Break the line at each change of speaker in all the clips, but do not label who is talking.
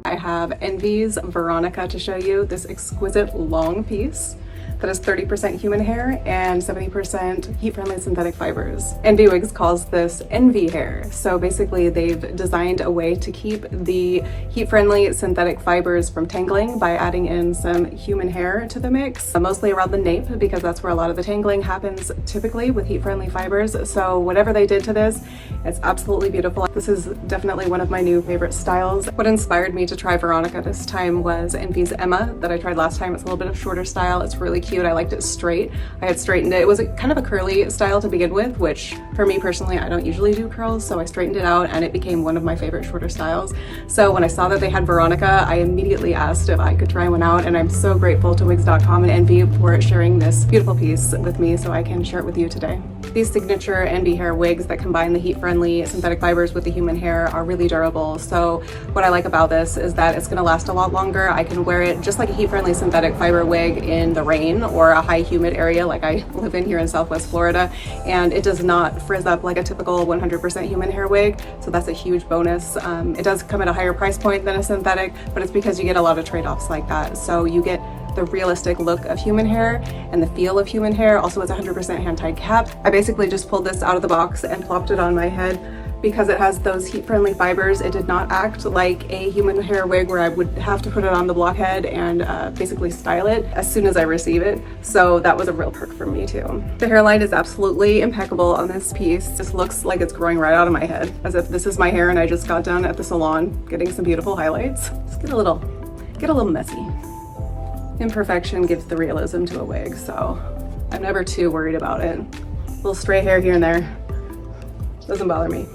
I have Envy's Veronica to show you, this exquisite long piece that is 30% human hair and 70% heat-friendly synthetic fibers. Envy Wigs calls this Envy hair. So basically they've designed a way to keep the heat-friendly synthetic fibers from tangling by adding in some human hair to the mix, mostly around the nape because that's where a lot of the tangling happens typically with heat-friendly fibers. So whatever they did to this, it's absolutely beautiful. This is definitely one of my new favorite styles. What inspired me to try Veronica this time was Envy's Emma that I tried last time. It's a little bit of shorter style. It's really cute. I liked it straight. I had straightened it. It was kind of a curly style to begin with, which for me personally, I don't usually do curls, so I straightened it out and it became one of my favorite shorter styles. So when I saw that they had Veronica, I immediately asked if I could try one out, and I'm so grateful to Wigs.com and Envy for sharing this beautiful piece with me so I can share it with you today. These signature Envy hair wigs that combine the heat-friendly synthetic fibers with the human hair are really durable. So what I like about this is that it's going to last a lot longer. I can wear it just like a heat-friendly synthetic fiber wig in the rain or a high humid area like I live in here in Southwest Florida, and it does not frizz up like a typical 100% human hair wig, so that's a huge bonus. It does come at a higher price point than a synthetic, but it's because you get a lot of trade-offs like that. So you get the realistic look of human hair and the feel of human hair. Also, it's 100% hand-tied cap. I basically just pulled this out of the box and plopped it on my head. Because it has those heat-friendly fibers, it did not act like a human hair wig where I would have to put it on the blockhead and basically style it as soon as I receive it. So that was a real perk for me too. The hairline is absolutely impeccable on this piece. This looks like it's growing right out of my head, as if this is my hair and I just got done at the salon getting some beautiful highlights. Just get a little messy. Imperfection gives the realism to a wig, so I'm never too worried about it. A little stray hair here and there doesn't bother me.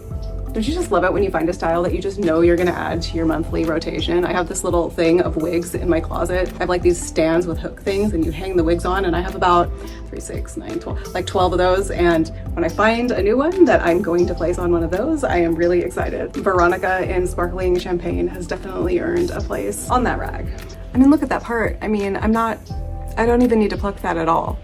Don't you just love it when you find a style that you just know you're gonna add to your monthly rotation? I have this little thing of wigs in my closet. I have like these stands with hook things and you hang the wigs on, and I have about 3, 6, 9, 12, like 12 of those. And when I find a new one that I'm going to place on one of those, I am really excited. Veronica in Sparkling Champagne has definitely earned a place on that rag. I mean, look at that part. I mean, I don't even need to pluck that at all.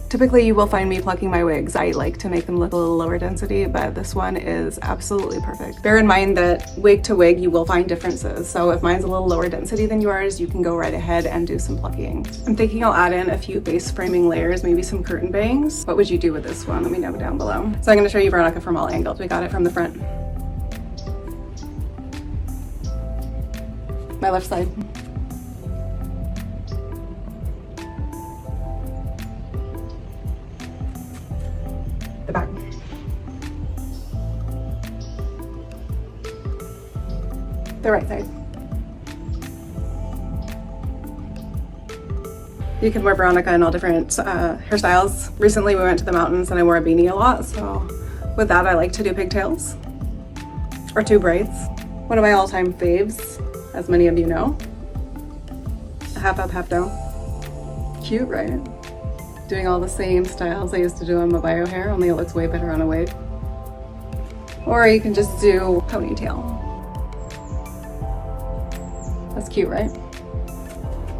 Typically you will find me plucking my wigs. I like to make them look a little lower density, but this one is absolutely perfect. Bear in mind that wig to wig you will find differences. So if mine's a little lower density than yours, you can go right ahead and do some plucking. I'm thinking I'll add in a few base framing layers, maybe some curtain bangs. What would you do with this one? Let me know down below. So I'm gonna show you Veronica from all angles. We got it from the front. My left side. The back. The right side. You can wear Veronica in all different hairstyles. Recently we went to the mountains and I wore a beanie a lot, so with that I like to do pigtails or 2 braids. One of my all-time faves, as many of you know. A half up, half down. Cute, right? Doing all the same styles I used to do on my bio hair, only it looks way better on a wig. Or you can just do ponytail. That's cute, right?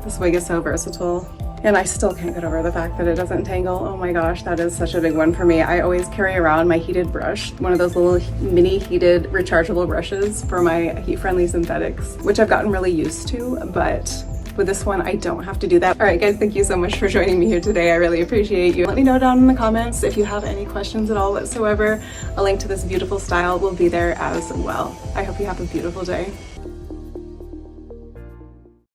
This wig is so versatile. And I still can't get over the fact that it doesn't tangle. Oh my gosh, that is such a big one for me. I always carry around my heated brush, one of those little mini heated rechargeable brushes for my heat-friendly synthetics, which I've gotten really used to, but with this one, I don't have to do that. All right, guys, thank you so much for joining me here today. I really appreciate you. Let me know down in the comments if you have any questions at all whatsoever. A link to this beautiful style will be there as well. I hope you have a beautiful day.